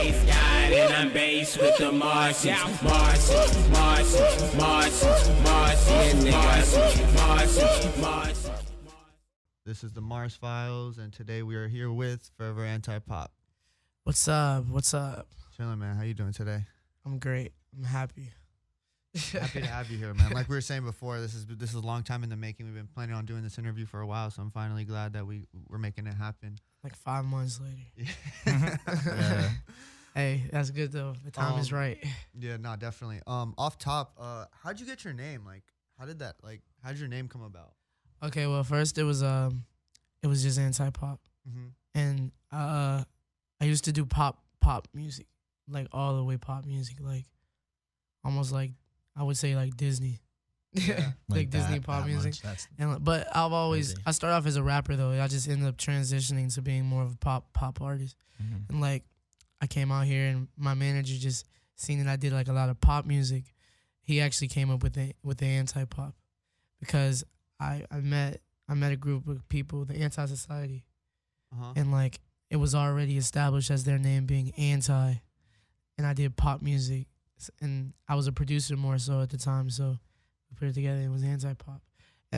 space god, and I'm based with the Martians. Martians. This is the Mars Files, and today we are here with Forever Anti-Pop. What's up? What's up? Chilling, man. How you doing today? I'm great. I'm happy. Happy to have you here, man. Like we were saying before, this is a long time in the making. We've been planning on doing this interview for a while, so I'm finally glad that we're making it happen. Like 5 months later. Yeah. Hey, that's good though. The time is right. Yeah, no, definitely. Off top, how'd you get your name? Like, how'd your name come about? Okay, well, first it was just anti-pop, and I used to do pop music, like all the way pop music, like almost like I would say like Disney, Yeah. like Disney pop music. But I started off as a rapper though. I just ended up transitioning to being more of a pop artist, and like I came out here and my manager just seen that I did like a lot of pop music. He actually came up with the anti-pop because I met a group of people, the Anti Society, and like it was already established as their name being anti, and I did pop music, and I was a producer more so at the time, so we put it together. It was anti-pop,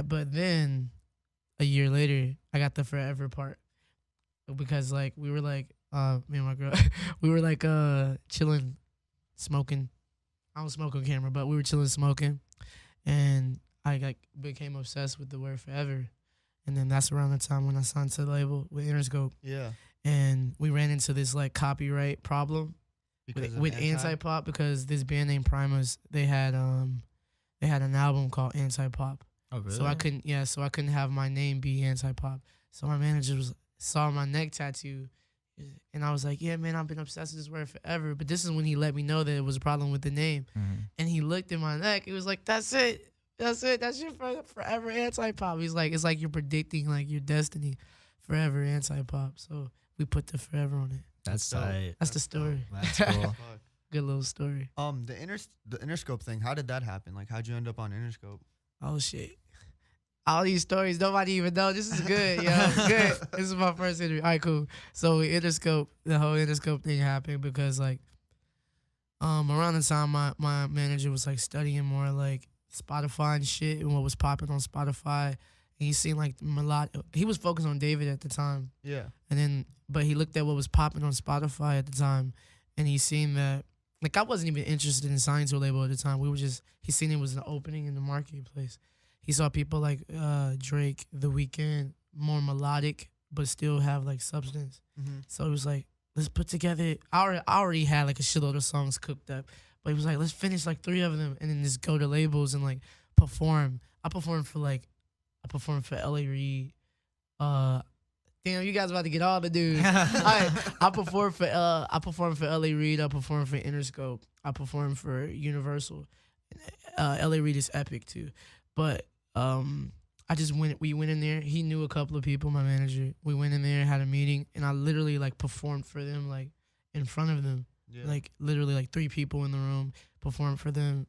but then a year later, I got the forever part because like we were like me and my girl, we were like chilling, smoking. I don't smoke on camera, but we were chilling, smoking, and I like became obsessed with the word forever, and then that's around the time when I signed to the label with Interscope. Yeah, and we ran into this like copyright problem with anti-pop because this band named Primus, they had an album called Anti-Pop. Oh really? So I couldn't have my name be Anti-Pop. So my manager saw my neck tattoo, and I was like, yeah, man, I've been obsessed with this word forever. But this is when he let me know that it was a problem with the name, and he looked at my neck. He was like, that's it. That's it. That's your forever anti-pop. He's like, it's like you're predicting like your destiny, forever anti-pop. So we put the forever on it. That's tight. That's the story. That's cool. Good little story. The Interscope thing. How did that happen? Like, how'd you end up on Interscope? Oh shit! All these stories nobody even know. This is good, yo. Good. This is my first interview. All right, cool. So Interscope, the whole Interscope thing happened because like, around the time my manager was like studying more like Spotify and shit and what was popping on Spotify, and he seen like he was focused on David at the time. Yeah. And then but he looked at what was popping on Spotify at the time, and he seen that like I wasn't even interested in signing to a label at the time. He seen it was an opening in the marketplace. He saw people like Drake, The Weeknd, more melodic but still have like substance. So it was like, let's put together. I already had like a shitload of songs cooked up. But he was like, let's finish like 3 of them and then just go to labels and like perform. I performed for L.A. Reid. Damn, you guys about to get all the dudes. I performed for L.A. Reid. I performed for Interscope. I performed for Universal. L.A. Reid is epic too. But we went in there. He knew a couple of people, my manager. We went in there, had a meeting, and I literally like performed for them like in front of them. Yeah. Like literally like 3 people in the room performed for them.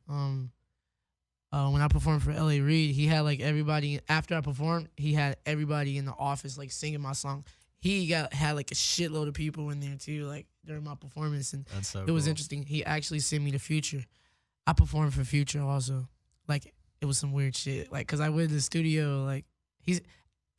When I performed for L.A. Reid, he had like everybody, after I performed, he had everybody in the office like singing my song. He had like a shitload of people in there too, like during my performance, and it was interesting. He actually sent me to Future. I performed for Future also. Like it was some weird shit. Like cause I went to the studio, like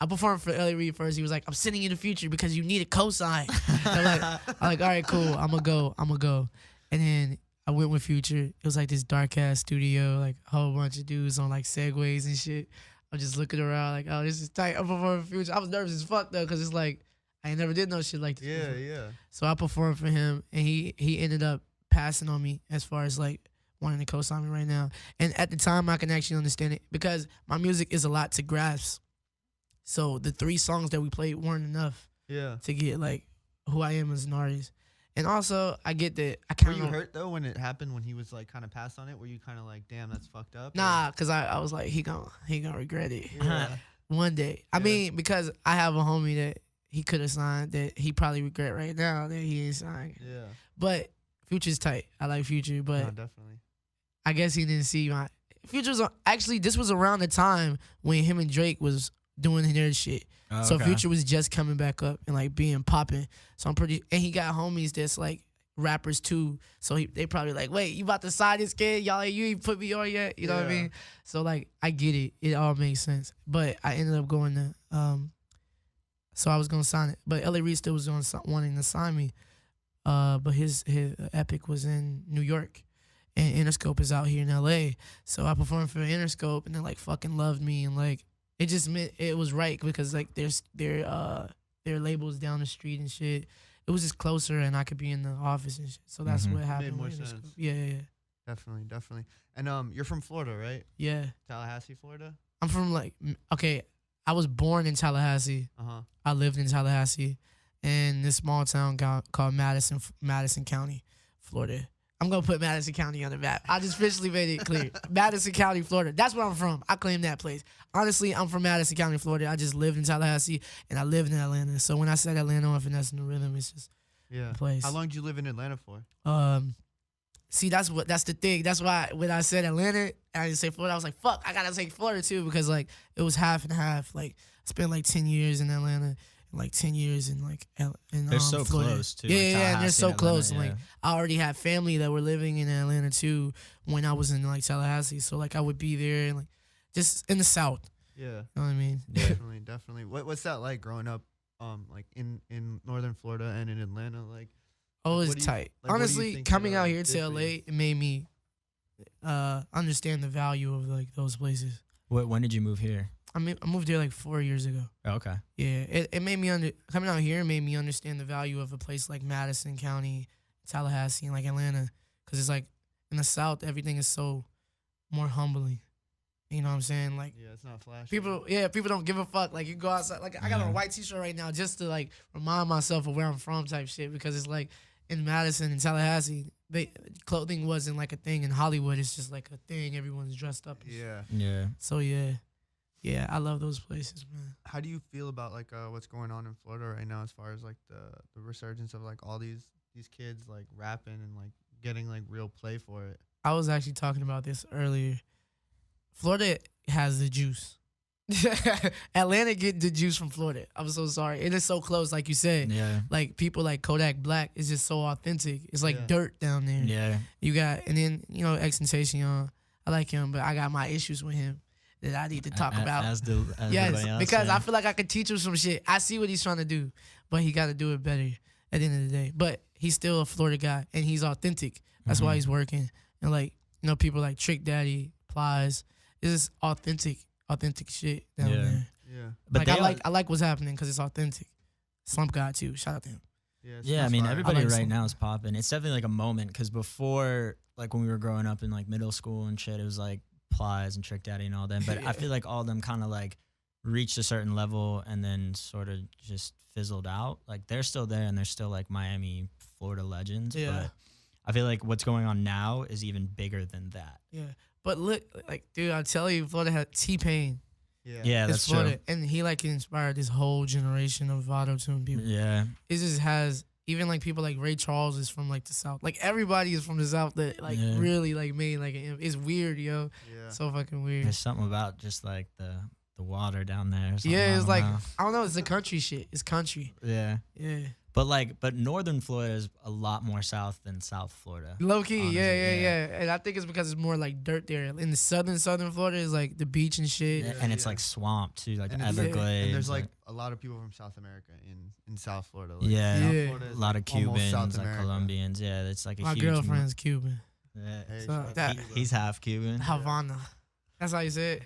I performed for L.A. Reid first. He was like, I'm sending you to Future because you need a cosign. I'm like, all right, cool. I'm going to go. And then I went with Future. It was like this dark-ass studio, like a whole bunch of dudes on like Segways and shit. I'm just looking around like, oh, this is tight. I'm performing for Future. I was nervous as fuck, though, because it's like, I ain't never did no shit like this before. Yeah. So I performed for him, and he ended up passing on me as far as like wanting to co-sign me right now. And at the time, I can actually understand it because my music is a lot to grasp. So the 3 songs that we played weren't enough to get like who I am as an artist. And also, I get that I kind of... Were you hurt, though, when it happened, when he was like kind of passed on it? Were you kind of like, damn, that's fucked up? Nah, because I was like, he gonna regret it one day. I mean, because I have a homie that he could have signed that he probably regret right now that he ain't signed. Yeah. But Future's tight. I like Future, but definitely. I guess he didn't see my... Future's... Actually, this was around the time when him and Drake was doing their shit. So Future was just coming back up and like being popping. So I'm pretty... And he got homies that's like rappers too. So they probably like, wait, you about to sign this kid? Y'all, you ain't put me on yet. You know what I mean? So like, I get it. It all makes sense. But I ended up going to, so I was gonna sign it, but LA Reid still was wanting to sign me. But his Epic was in New York, and Interscope is out here in LA. So I performed for Interscope, and they like fucking loved me, and like it just meant it was right because like their labels down the street and shit. It was just closer, and I could be in the office and shit. So that's what happened. Made more with sense. Interscope. Yeah. Definitely. And you're from Florida, right? Yeah. Tallahassee, Florida. I'm from like I was born in Tallahassee. I lived in Tallahassee, in this small town called Madison County, Florida. I'm gonna put Madison County on the map. I just officially made it clear. Madison County, Florida. That's where I'm from. I claim that place. Honestly, I'm from Madison County, Florida. I just lived in Tallahassee and I lived in Atlanta. So when I said Atlanta on Finesse and the Rhythm, it's just a place. How long did you live in Atlanta for? See, that's the thing. That's why when I said Atlanta, I didn't say Florida. I was like, fuck, I gotta say Florida too because like it was half and half. Like I spent like 10 years in Atlanta. Like 10 years in like they're so Florida. close too. Yeah, and they're so close. Atlanta, Like I already had family that were living in Atlanta too when I was in like Tallahassee. So like I would be there and like just in the South. Yeah, you know what I mean. Definitely. What's that like growing up, like in northern Florida and in Atlanta, like? Oh, it's tight. Honestly, coming out here to LA, it made me understand the value of like those places. When did you move here? I moved here like 4 years ago. Oh, okay. Yeah, it made me coming out here made me understand the value of a place like Madison County, Tallahassee, and like Atlanta, because it's like in the South everything is so more humbling. You know what I'm saying? Like it's not flashy. People don't give a fuck. Like you go outside. Like I got on a white t-shirt right now just to like remind myself of where I'm from, type shit. Because it's like in Madison and Tallahassee, clothing wasn't like a thing. In Hollywood, it's just like a thing. Everyone's dressed up. Yeah. So yeah, I love those places, man. How do you feel about like what's going on in Florida right now as far as like the resurgence of like all these kids like rapping and like getting like real play for it? I was actually talking about this earlier. Florida has the juice. Atlanta get the juice from Florida. I'm so sorry. It is so close, like you said. Yeah. Like people like Kodak Black is just so authentic. It's like dirt down there. Yeah. You got, and then XXXTentacion. I like him, but I got my issues with him that I need to talk about. As yes, else, because I feel like I could teach him some shit. I see what he's trying to do, but he got to do it better at the end of the day. But he's still a Florida guy, and he's authentic. That's why he's working. And like, people like Trick Daddy, Plies, it's just authentic shit down there. Yeah. But like I like what's happening because it's authentic. Slump God too. Shout out to him. Yeah, I mean, everybody right now is popping. It's definitely like a moment because before, like when we were growing up in like middle school and shit, it was like Plies and Trick Daddy and all them. But I feel like all of them kind of like reached a certain level and then sort of just fizzled out. Like they're still there and they're still like Miami, Florida legends. Yeah. But I feel like what's going on now is even bigger than that. Yeah. But look, like, dude, I tell you, Florida had T-Pain. Yeah, that's Florida, true. and he like inspired this whole generation of auto-tune people. Yeah. It just has, even like people like Ray Charles is from like the South. Like everybody is from the South that like really like made like it's weird, yo. Yeah. So fucking weird. There's something about just like the water down there. Yeah, it's like I don't know. It's the country shit. It's country. Yeah. Yeah. But northern Florida is a lot more south than South Florida. Low key, honestly, yeah. And I think it's because it's more like dirt there. In the southern Florida is like the beach and shit. Yeah, and it's like swamp too, like the Everglades. And there's like a lot of people from South America in South Florida. Like, Florida a lot of Cubans, like America. Colombians. Yeah, it's like my huge. My girlfriend's Cuban. Yeah, so he's half Cuban. Havana. That's how you say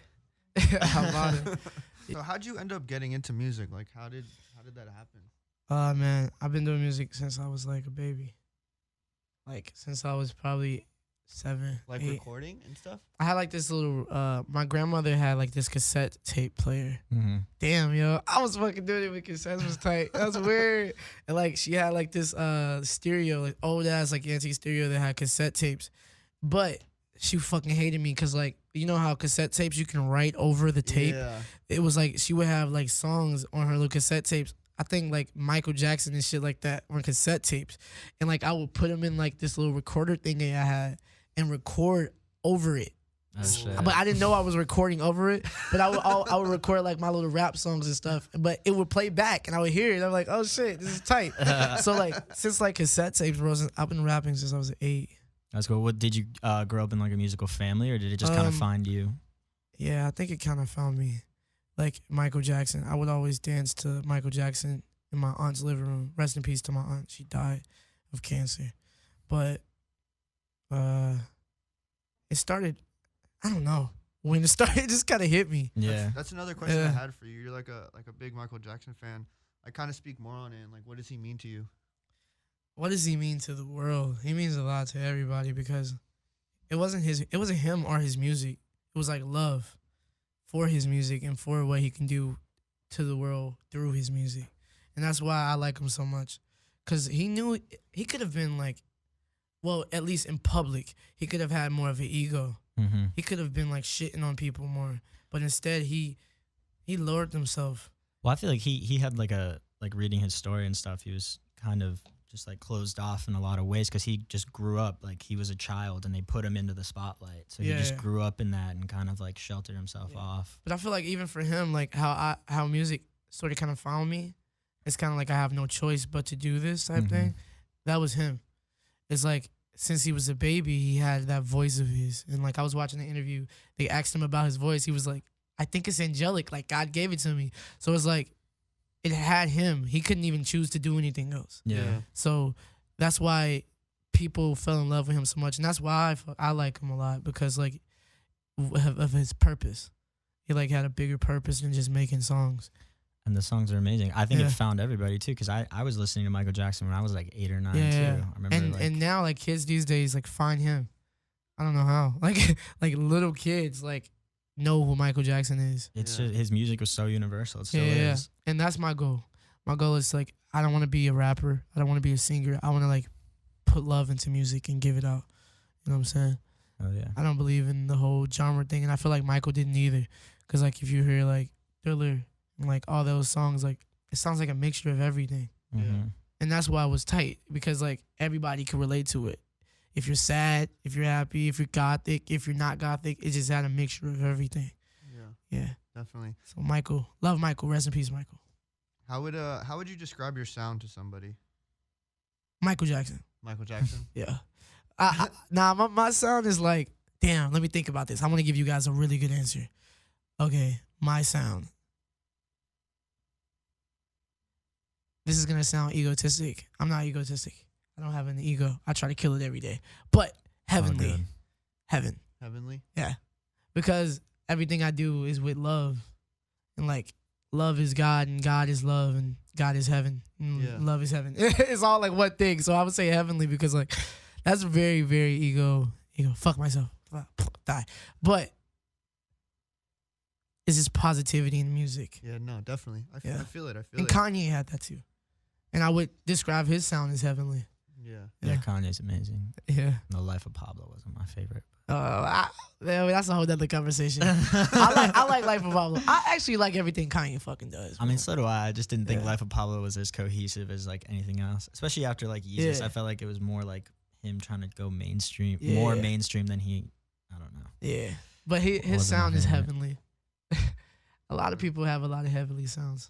it. Havana. So how'd you end up getting into music? Like how did that happen? Man, I've been doing music since I was like a baby. Like since I was probably 7, like 8. Recording and stuff. I had like this little. My grandmother had like this cassette tape player. Damn, yo, I was fucking doing it with cassettes. It was tight. That was weird. And like she had like this stereo, like old ass like antique stereo that had cassette tapes, but she fucking hated me because like you know how cassette tapes you can write over the tape. Yeah. It was like she would have like songs on her little cassette tapes. I think like Michael Jackson and shit like that on cassette tapes. And like I would put them in like this little recorder thing that I had and record over it. Oh, shit. But I didn't know I was recording over it. But I would record like my little rap songs and stuff. But it would play back, and I would hear it. I'm like, oh shit, this is tight. So like since like cassette tapes, bro, I've been rapping since I was 8. That's cool. What did you grow up in, like a musical family, or did it just kind of find you? Yeah, I think it kind of found me. Like Michael Jackson, I would always dance to Michael Jackson in my aunt's living room. Rest in peace to my aunt. She died of cancer. But it started, I don't know. When it started, it just kind of hit me. Yeah. That's another question I had for you. You're like a big Michael Jackson fan. I kind of speak more on it. Like, what does he mean to you? What does he mean to the world? He means a lot to everybody because it wasn't him or his music. It was like love for his music and for what he can do to the world through his music. And that's why I like him so much. Because he knew he could have been like, well, at least in public, he could have had more of an ego. Mm-hmm. He could have been like shitting on people more. But instead, he lowered himself. Well, I feel like he had like reading his story and stuff, he was kind of just like closed off in a lot of ways because he just grew up like he was a child and they put him into the spotlight. So he just grew up in that and kind of like sheltered himself off. But I feel like even for him, like how music sort of kind of found me, it's kind of like I have no choice but to do this type thing. That was him. It's like since he was a baby, he had that voice of his. And like I was watching the interview, they asked him about his voice. He was like, I think it's angelic. Like God gave it to me. So it's like, it had him. He couldn't even choose to do anything else. Yeah. So that's why people fell in love with him so much. And that's why I like him a lot because like of his purpose. He like had a bigger purpose than just making songs. And the songs are amazing. I think it found everybody too because I was listening to Michael Jackson when I was like 8 or 9 too. I remember and now like kids these days like find him. I don't know how. Like little kids like know who Michael Jackson is. It's just, his music was so universal. It still is. And that's my goal. My goal is like I don't want to be a rapper. I don't want to be a singer. I want to like put love into music and give it out. You know what I'm saying? Oh yeah. I don't believe in the whole genre thing, and I feel like Michael didn't either. Cause like if you hear like Thriller and like all those songs, like it sounds like a mixture of everything. Mm-hmm. And that's why it was tight because like everybody can relate to it. If you're sad, if you're happy, if you're gothic, if you're not gothic, it just had a mixture of everything. Yeah. Definitely. So Michael, love Michael. Rest in peace, Michael. How would you describe your sound to somebody? Michael Jackson. Michael Jackson? Yeah. My sound is like, damn, let me think about this. I'm going to give you guys a really good answer. Okay, my sound. This is going to sound egotistic. I'm not egotistic. I don't have an ego. I try to kill it every day. But heavenly. Heaven. Heavenly? Yeah. Because everything I do is with love. And like, love is God and God is love and God is heaven. And love is heaven. It's all like one thing. So I would say heavenly because like, that's very, very ego. Fuck myself. Die. But it's just positivity in music. Yeah, no, definitely. I feel it. And Kanye had that too. And I would describe his sound as heavenly. Yeah, Kanye's amazing. Yeah. The Life of Pablo wasn't my favorite. That's a whole other conversation. I like Life of Pablo. I actually like everything Kanye fucking does. I mean, so do I. I just didn't think Life of Pablo was as cohesive as like anything else. Especially after like Yeezus, I felt like it was more like him trying to go mainstream, more mainstream than he. I don't know. Yeah, but his sound is heavenly. A lot of people have a lot of heavenly sounds.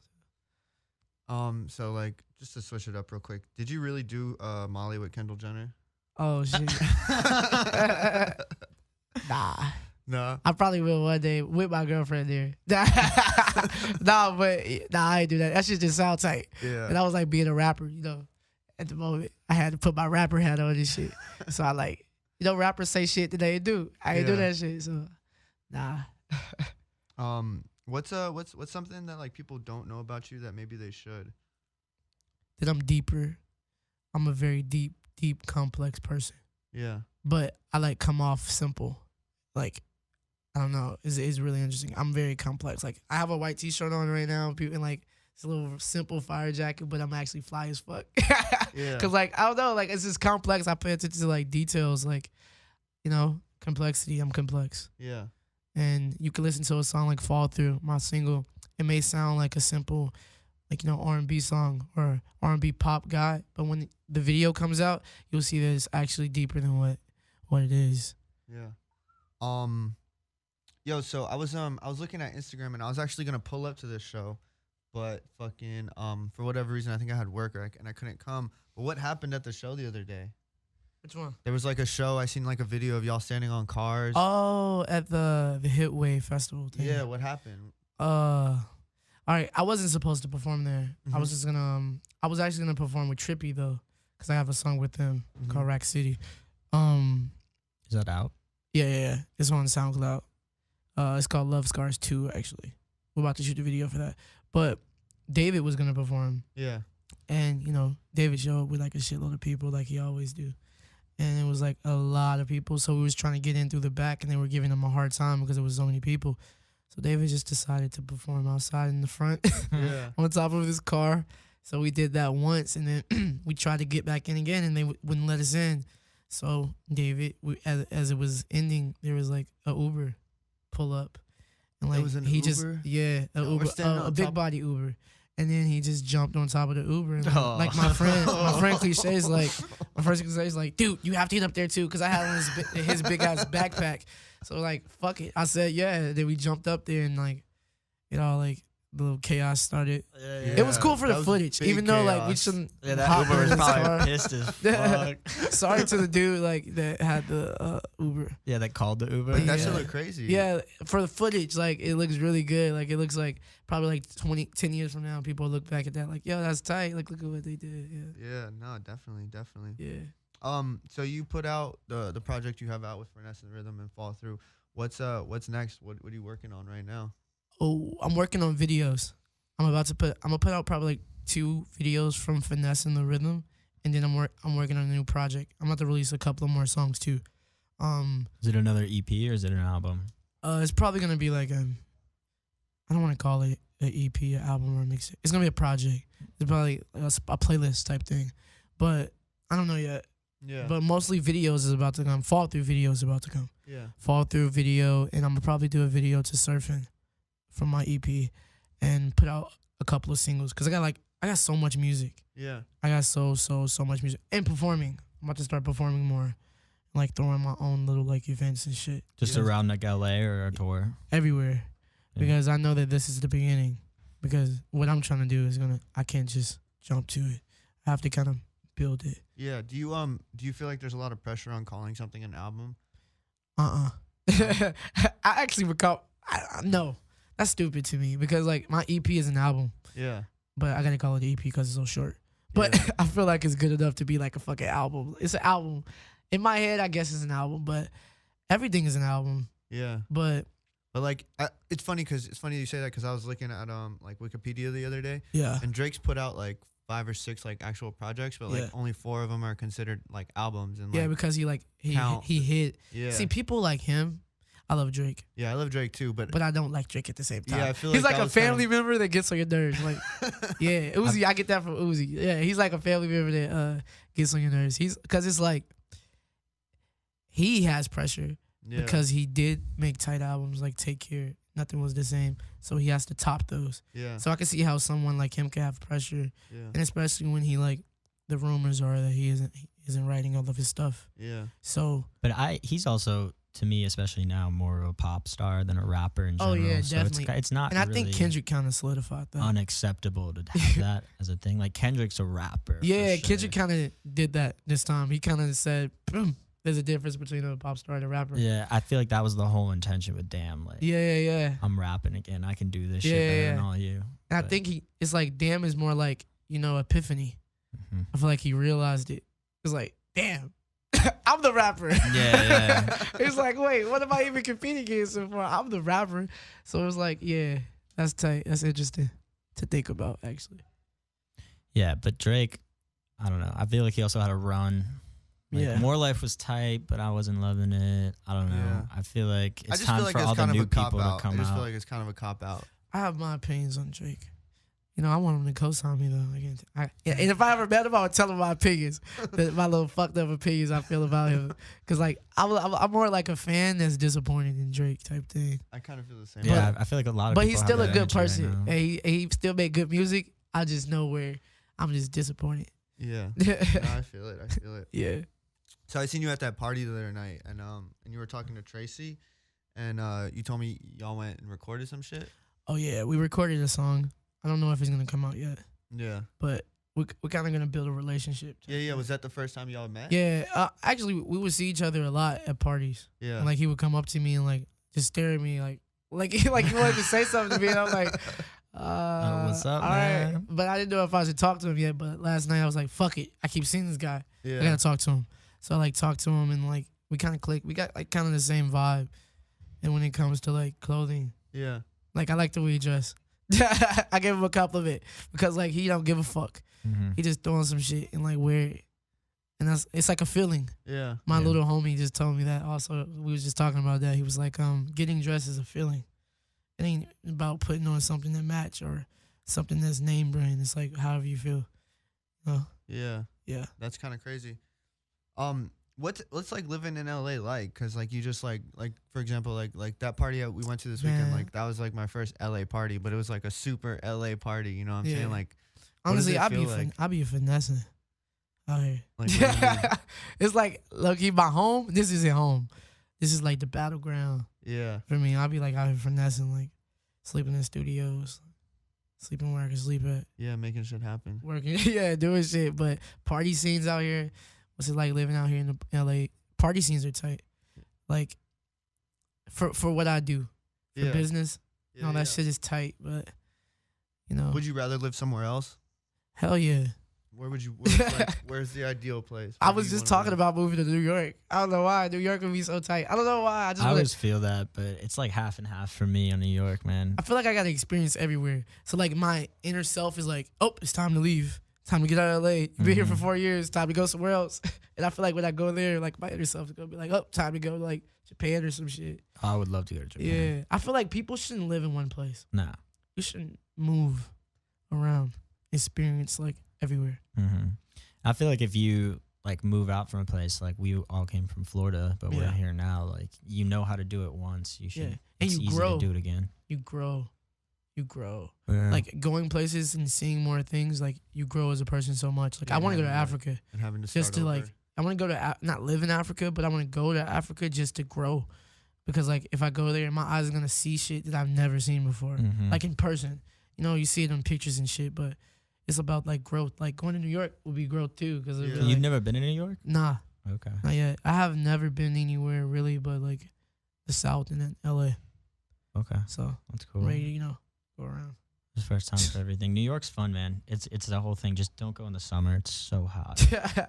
So like just to switch it up real quick, did you really do Molly with Kendall Jenner? Oh shit. Nah. No. I probably will one day with my girlfriend there. Nah, I ain't do that. That shit just sound tight. Yeah. And I was like being a rapper, you know. At the moment, I had to put my rapper hat on this shit. So I like, you know, rappers say shit that they do. I ain't do that shit. So, nah. What's something that like people don't know about you that maybe they should? That I'm deeper. I'm a very deep, complex person. Yeah. But I like come off simple. Like, I don't know. It's really interesting. I'm very complex. Like, I have a white t-shirt on right now. People like it's a little simple fire jacket, but I'm actually fly as fuck. Yeah. Cause like I don't know, like it's just complex. I pay attention to like details, like, you know, complexity. I'm complex. Yeah. And you can listen to a song like Fall Through, my single. It may sound like a simple, like, you know, R&B song or R&B pop guy, but when the video comes out, you'll see that it's actually deeper than what it is. Yeah. Yo, so I was looking at Instagram and I was actually gonna pull up to this show, but fucking for whatever reason I think I had work and I couldn't come. But what happened at the show the other day? Which one? There was like a show. I seen like a video of y'all standing on cars. Oh, at the Hitway Festival thing. Yeah, what happened? All right. I wasn't supposed to perform there. I was Mhm. just gonna. I was actually gonna perform with Trippy though, cause I have a song with him called Rack City. Is that out? Yeah. It's on SoundCloud. It's called Love Scars 2. Actually, we're about to shoot the video for that. But David was gonna perform, Yeah. and David showed up with like a shitload of people, like he always do. And it was like a lot of people, so we was trying to get in through the back, and they were giving him a hard time because there was so many people. So David just decided to perform outside in the front Yeah. on top of his car. So we did that once, and then we tried to get back in again, and they wouldn't let us in. So David, as it was ending, there was like a Uber pull up, and like was an he just Uber? a we're Uber, standing a on big top- body Uber. And then he just jumped on top of the Uber. And Oh. like my friend Cliche is like, dude, you have to get up there too, because I had on his big ass backpack. So like, fuck it. I said, yeah. Then we jumped up there and like, it all like, the little chaos started. Yeah. It was cool for that the was footage, big even though like we chaos. shouldn't. Yeah, that hop Uber in was his probably car. pissed as fuck. Sorry to the dude like that had the Uber. Yeah, that called the Uber. Like that Yeah. shit look crazy. Yeah, for the footage, like it looks really good. Like it looks like probably like 10 years from now, people look back at that like, yo, that's tight. Like look at what they did. Yeah. No, definitely. Yeah. So you put out the project you have out with Finesse and Rhythm and Fall Through. What's next? What are you working on right now? Oh, I'm working on videos. I'm gonna put out probably like 2 videos from Finesse and the Rhythm, and then I'm working on a new project. I'm about to release a couple of more songs too. Is it another EP or is it an album? It's probably gonna be like I don't want to call it an EP, an album, or a mix. It's gonna be a project. It's probably a playlist type thing, but I don't know yet. Yeah. But mostly videos is about to come. Fall Through video is about to come. Yeah. Fall Through video, and I'm gonna probably do a video to Surfing from my EP, and put out a couple of singles because I got so much music. Yeah. I got so much music and performing. I'm about to start performing more, like throwing my own little like events and shit. Just Because- around like LA or a tour? everywhere, Yeah. because I know that this is the beginning. Because what I'm trying to do is I can't just jump to it. I have to kind of build it. Yeah. Do you feel like there's a lot of pressure on calling something an album? I actually recall. No, that's stupid to me because like my EP is an album, Yeah. but I gotta call it EP because it's so short. But Yeah. I feel like it's good enough to be like a fucking album. It's an album. In my head, I guess it's an album, but everything is an album. Yeah. But But like, it's funny you say that because I was looking at like Wikipedia the other day, yeah, and Drake's put out like 5 or 6 like actual projects, but like Yeah. only 4 of them are considered like albums. And yeah, like, because he count. hit. yeah, See, people like him. I love Drake, yeah, I love Drake too, but but I don't like Drake at the same time. Yeah, I feel he's like like that a was kind family of- member that gets on your nerves. Like, yeah, Uzi, I get that from Uzi. Yeah, he's like a family member that gets on your nerves. Because it's like he has pressure yeah, because he did make tight albums like Take Care. Nothing was the same, so he has to top those. yeah, So I can see how someone like him can have pressure, yeah, and especially when he like the rumors are that he isn't writing all of his stuff. yeah, So But he's also, to me, especially now, more of a pop star than a rapper in Oh, general. yeah, so definitely. It's not and I really think Kendrick kind of solidified that. unacceptable to have that as a thing. Like Kendrick's a rapper. for Yeah, sure. Kendrick kind of did that this time. He kind of said, "Boom, there's a difference between a pop star and a rapper." Yeah, I feel like that was the whole intention with Damn. Like, Yeah. I'm rapping again. I can do this shit Yeah, better yeah. than all you. And I But- think it's like, damn is more like, epiphany. Mhm. I feel like he realized it. It's like, damn, I'm the rapper. Yeah. It's like, wait, what am I even competing against him for? I'm the rapper. So it's like, yeah, that's tight. That's interesting to think about, actually. Yeah, but Drake, I don't know. I feel like he also had a run. Like, Yeah. More Life was tight, but I wasn't loving it. I don't know. Yeah. I feel like I it's just time feel like for it's all the kind of new a cop people to out. come I just out. feel like it's kind of a cop out. I have my opinions on Drake. I want him to co-sign me though. And if I ever met him, I would tell him my opinions, my little fucked up opinions I feel about him. Cause like I'm more like a fan that's disappointed in Drake type thing. I kind of feel the same. Yeah, I feel like a lot of But people he's have still a that good energy right person, now. and he still make good music. I just know where I'm just disappointed. Yeah, no, I feel it. Yeah. So I seen you at that party the other night, and you were talking to Tracy, and you told me y'all went and recorded some shit. Oh yeah, we recorded a song. I don't know if it's gonna come out yet, Yeah. but we're kind of gonna build a relationship. Yeah. Was that the first time y'all met? Yeah, actually, we would see each other a lot at parties. Yeah. And, like he would come up to me and like just stare at me like he wanted to say something to me, and I'm like, what's up, all man? right. But I didn't know if I should talk to him yet. But last night I was like, fuck it, I keep seeing this guy. Yeah. I gotta talk to him. So I like talked to him and like we kind of clicked. We got like kind of the same vibe. And when it comes to like clothing, Yeah. like I like the way he dress. I give him a compliment because like he don't give a fuck. Mm-hmm. He just throwing some shit and like wear it, and it's like a feeling. Yeah. My Yeah. little homie just told me that. Also, we was just talking about that. He was like, getting dressed is a feeling. It ain't about putting on something that match or something that's name brand. It's like however you feel. Yeah. Yeah. That's kind of crazy. What's like living in LA like? Cause like you just like for example like that party that we went to this weekend, Man. like that was like my first LA party, but it was like a super LA party. You know what I'm Yeah. saying? Like what does Honestly, it I feel be like? I be finessing out here. Like, what do you mean? It's like look, my home. This isn't home. This is like the battleground Yeah. for me. I'll be like out here finessing, like sleeping in studios, sleeping where I can sleep at. Yeah. Making shit happen. Working, yeah, doing shit. But party scenes out here, what's it like living out here in the LA? Party scenes are tight. Like for what I do, for Yeah. business, Yeah, all that yeah. shit is tight. But you know, Would you rather live somewhere else? hell yeah. Where would you? Where's the ideal place? I Where do was you just wanna talking live? about moving to New York. I don't know why New York would be so tight. I don't know why. I just I wanna, always feel that, but it's like half and half for me on New York, man. I feel like I got to experience everywhere. So like my inner self is like, oh, it's time to leave. Time to get out of LA. You've been here for 4 years. Time to go somewhere else. And I feel like when I go there, like my inner self is gonna be like, oh, time to go to like Japan or some shit. I would love to go to Japan. Yeah, I feel like people shouldn't live in one place. Nah. You shouldn't move around, experience like everywhere. Mm-hmm. I feel like if you like move out from a place, like we all came from Florida, but we're Yeah. here now. Like you know how to do it once, you should. Yeah. And It's you easy grow. to do it again. You grow. You grow. Yeah. Like going places and seeing more things, like you grow as a person so much. Like I want to go to Yeah, like, Africa and having to just start to over. like. I want to go to not live in Africa, but I want to go to Africa just to grow, because like if I go there, my eyes are gonna see shit that I've never seen before, Mhm. like in person. You know, you see it in pictures and shit, but it's about like growth. Like going to New York would be growth too, because Yeah. You've never been in New York? nah, Okay. not yet. I have never been anywhere really, but like the South and then LA. Okay. So That's cool. I'm ready to go around. It's the first time for everything. New York's fun, man. It's the whole thing. Just don't go in the summer. It's so hot.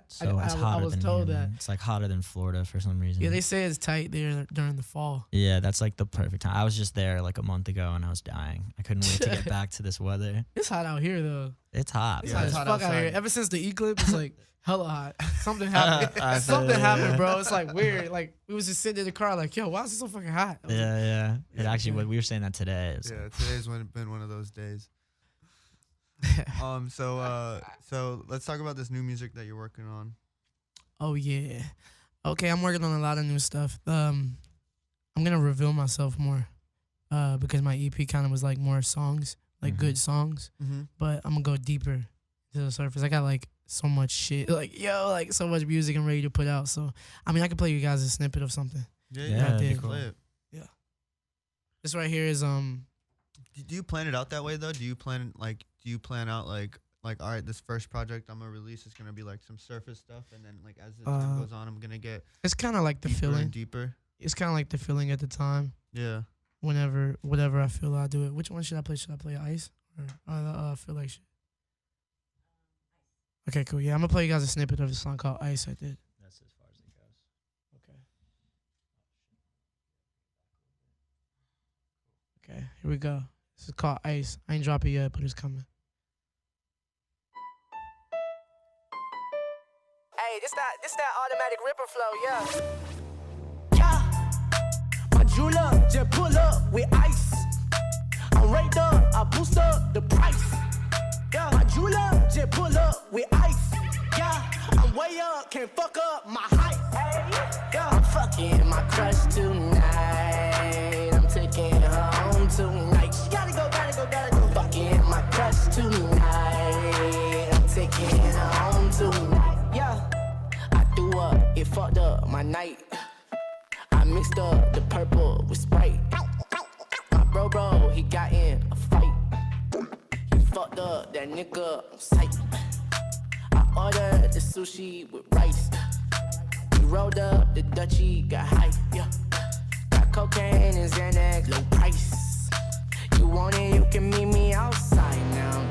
So it's hotter I was than told here, that. man. It's like hotter than Florida for some reason. Yeah, they say it's tight there during the fall. Yeah, that's like the perfect time. I was just there like a month ago and I was dying. I couldn't wait to get back to this weather. It's hot out here though. It's hot. It's Yeah, hot it's as hot fuck out here. outside. Ever since the eclipse, it's like hella hot. Something happened. I feel Something it. happened, bro. It's like weird. Like we was just sitting in the car, like, yo, why is it so fucking hot? I was like, Yeah. It Yeah, actually, okay. we were saying that today. It's Yeah, today's been one of those days. So let's talk about this new music that you're working on. oh yeah. Okay, I'm working on a lot of new stuff. I'm gonna reveal myself more, because my EP kind of was like more songs, like Mhm. good songs. Mm-hmm. But I'm gonna go deeper to the surface. I got like so much shit, like like so much music I'm ready to put out. So I mean, I can play you guys a snippet of something. Yeah, Yeah, yeah, that'd be play cool. it. This right here is Do you plan it out that way though? Do you plan out like all right, this first project I'm gonna release is gonna be like some surface stuff, and then like as the time goes on, I'm gonna get it's kind of like the deeper feeling. and deeper. It's kind of like the feeling at the time. Yeah. Whatever I feel, I'll do it. Which one should I play? Should I play Ice or feel like shit? Okay, cool. Yeah, I'm gonna play you guys a snippet of a song called Ice. I did. That's as far as it goes. Okay. Okay, here we go. This is called Ice. I ain't drop it yet, but it's coming. Hey, this that automatic ripper flow, yeah. Yeah, my jeweler just pull up with ice. I'm right up, I boost up the price. Yeah, my jeweler just pull up with ice. Yeah, I'm way up, can't fuck up my height. Yeah, I'm fucking my crush tonight. I'm taking her home tonight. She gotta go. Fucking my crush tonight. I'm taking her home tonight. Yeah, I threw up, it fucked up my night. I mixed up the purple with Sprite. My bro, he got in a fight. He fucked up that nigga on sight. I ordered the sushi with rice. We rolled up the Dutchie, got high, yeah. Got cocaine and Xanax, low price. You want it, you can meet me outside now.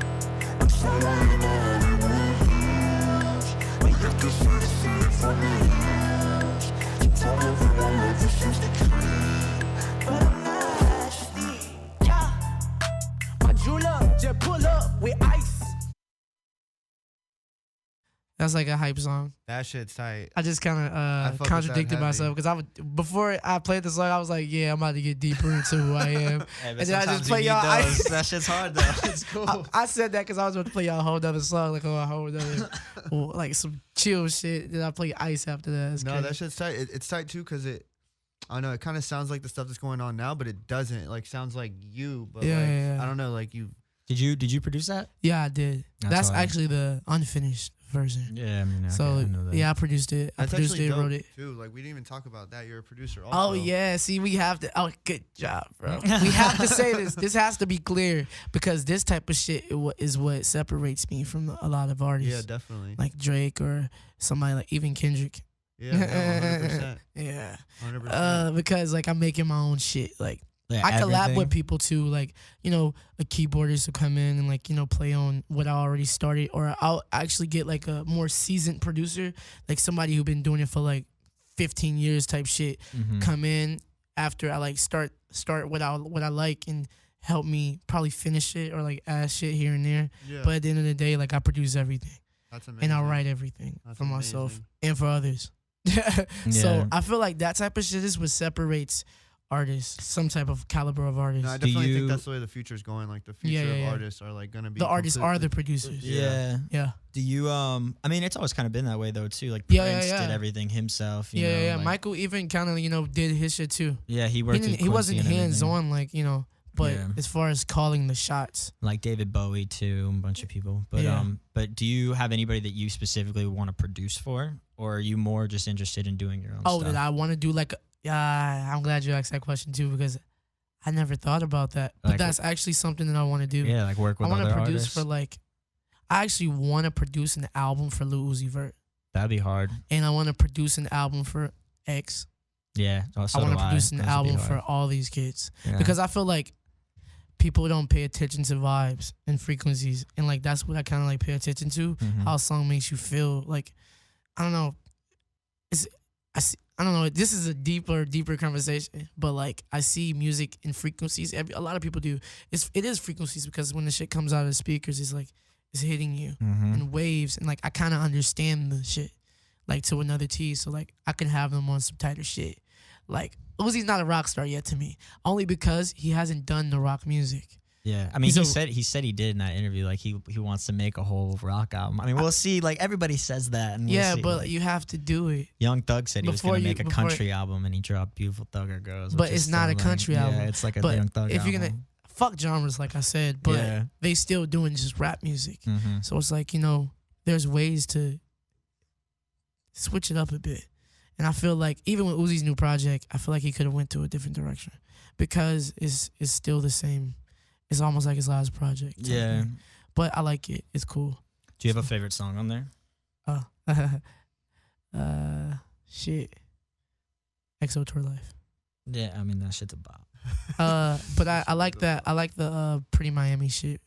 But I'm nasty, yeah. My jeweler just pull up with ice. That's like a hype song. That shit's tight. I just kind fuck of with contradicted that myself because before I played the song, I was like, yeah, I'm about to get deeper into who I am. Hey, And then I just play y'all. That shit's hard though. It's cool. I said that because I was about to play y'all a whole other song, like a whole other, like some chill shit. Then I play Ice after that. That's No, crazy. that shit's tight. It's tight too because I don't know, it kind of sounds like the stuff that's going on now, but it doesn't. Like, sounds like you, but Yeah, like, yeah, yeah. I don't know, like you. Did you produce that? Yeah, I did. That's hard. actually the unfinished version. Yeah, I mean, So I know that. yeah, I produced it. I That's produced actually it, dope wrote it. too. Like, we didn't even talk about that. You're a producer also. Oh yeah, see, we have to. Oh, good job, bro. We have to say this. This has to be clear because this type of shit is what separates me from a lot of artists. Yeah, definitely. Like Drake or somebody like even Kendrick. Yeah, no, 100%. Yeah. 100%. Because like I'm making my own shit. Like Yeah, I collab everything. with people too. Like, you know, a keyboardist will come in and like, you know, play on what I already started, or I'll actually get like a more seasoned producer, like somebody who been doing it for like 15 years type shit, come in after I like start what I like and help me probably finish it or like add shit here and there. Yeah. But at the end of the day, like I produce everything. That's amazing. And I write everything That's for myself amazing. and for others. Yeah. So I feel like that type of shit is what separates artists, some type of caliber of artists. No, I definitely you- think that's the way the future's going. Like, the future Yeah, of yeah. artists are like gonna be. The artists are the completely- producers. Yeah. Yeah. Do you I mean, it's always kind of been that way though too. Like Yeah, Prince yeah, yeah. did everything himself. You Yeah, know, yeah. like- Michael even kind of, you know, did his shit too. Yeah, he He, worked. didn't, with he wasn't Quincy and hands everything. on, like, you know, but Yeah. as far as calling the shots. Like David Bowie too, a bunch of people. But Yeah. but do you have anybody that you specifically want to produce for, or are you more just interested in doing your own Oh, stuff? that I want to do like, I'm glad you asked that question too because I never thought about that. But Like- that's actually something that I want to do. Yeah, like work I with want other to produce artists. for like, I actually want to produce an album for Lil Uzi Vert. That'd be hard. And I want to produce an album for X. Yeah. Oh, so I want do to produce an Those would be album hard. for all these kids. Yeah. Because I feel like people don't pay attention to vibes and frequencies. And like that's what I kind of like pay attention to. Mhm. How a song makes you feel. Like, I don't know. I don't know. This is a deeper conversation. But like I see music in frequencies. A lot of people do. It is frequencies because when the shit comes out of the speakers, it's like it's hitting you Mhm. in waves. And like I kind of understand the shit like to another T. So like I can have them on some tighter shit. Like Uzi's not a rock star yet to me, only because he hasn't done the rock music. Yeah, I mean, He's he said he did in that interview, like he wants to make a whole rock album. I mean, we'll see. Like everybody says that, and we'll Yeah, see. but Like, you have to do it. Young Thug said he was before gonna you- make a before- country album, and he dropped "Beautiful Thugger Girls." But which is it's not still, a country like, album. Yeah, it's like a But Young Thug if album. you're gonna fuck genres, like I said, but Yeah. they still doing just rap music. Mm-hmm. So it's like, you know, there's ways to switch it up a bit. And I feel like even with Uzi's new project, I feel like he could have went to a different direction because it's still the same. It's almost like his last project. type Yeah. thing. But I like it. It's cool. Do you have a favorite song on there? Shit. EXO Tour Life. Yeah, I mean that shit's a bop. But I like that. I like the Pretty Miami shit.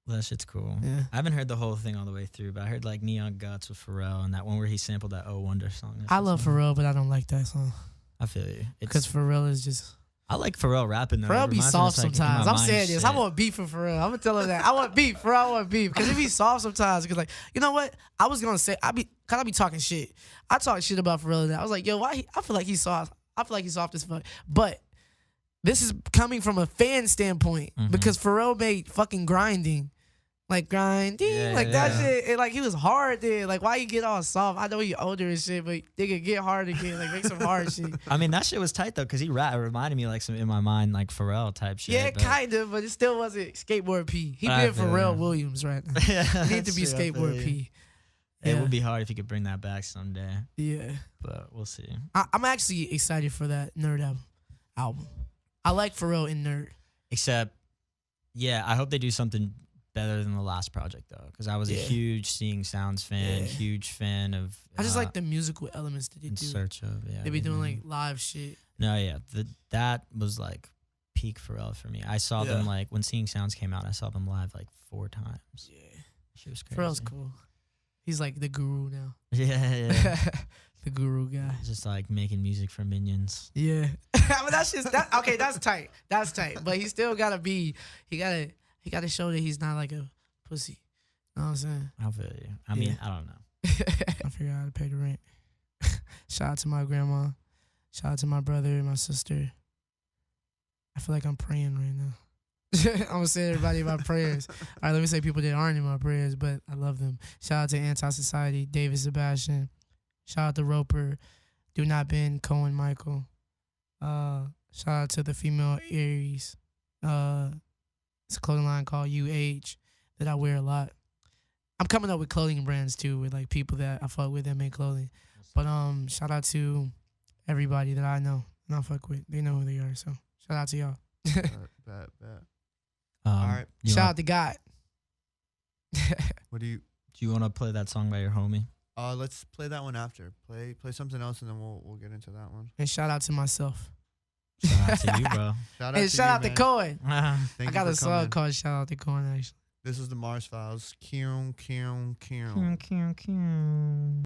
That shit's cool. Yeah. I haven't heard the whole thing all the way through, but I heard like Neon Guts with Pharrell and that one where he sampled that Oh Wonder song. That I shit's love nice. Pharrell, but I don't like that song I feel you. because Pharrell is just. I like Pharrell rapping though. Pharrell It be reminds me of, soft like, in sometimes. my I'm mind saying this. shit. I want beef for Pharrell. I'm gonna tell him that. I want beef. Pharrell, I want beef because he be soft sometimes. Because like, you know what? I was gonna say I be talking shit. I talk shit about Pharrell. And I was like, yo, why? I feel like he's soft. I feel like he's soft as fuck. But this is coming from a fan standpoint because Pharrell made fucking grinding. Like grinding, Yeah, like that yeah. shit. And like he was hard then. Like why you get all soft? I know you older and shit, but nigga get hard again. Like make some hard shit. I mean that shit was tight though, cause he rap. It reminded me like some in my mind like Pharrell type shit. Yeah, but- kind of, but it still wasn't skateboard P. He I did feel Pharrell that. Williams right now. Yeah, He need to be that's true, I feel skateboard you. P. It would be hard if you could bring that back someday, Yeah. but we'll see. I'm actually excited for that Nerd album. I like Pharrell in Nerd. Except, yeah, I hope they do something better than the last project though, because I was a huge Seeing Sounds fan, huge fan of. I just like the musical elements that they In do. Search of, yeah. They be doing like live shit. No, yeah, that was like peak Pharrell for me. I saw them like when Seeing Sounds came out. I saw them live like 4 times. Yeah, she was crazy. Pharrell's cool. He's like the guru now. Yeah. The guru guy. Just like making music for Minions. Yeah, but that's just that. Okay, that's tight. That's tight. But he still gotta be. He gotta show that he's not like a pussy. You know what I'm saying? I feel you. I mean, I don't know. I figure out how to pay the rent. Shout out to my grandma. Shout out to my brother and my sister. I feel like I'm praying right now. I'm gonna say to everybody about prayers. All right, let me say people that aren't in my prayers, but I love them. Shout out to Anti-Society, David Sebastian. Shout out to Roper, Do Not Bend, Cohen Michael. Shout out to the female Aries. It's a clothing line called UH that I wear a lot. I'm coming up with clothing brands too, with like people that I fuck with that make clothing. But shout out to everybody that I know and I fuck with. They know who they are, so shout out to y'all. Bet. All right. Shout out to God. What do you? Do you want to play that song by your homie? Let's play that one after. Play something else, and then we'll get into that one. And shout out to myself. Shout out to you, bro. Shout out And to shout you, out to man. Cohen. Thank I got you a for song coming. called Shout Out to Cohen actually. This is the Mars Files. Kion.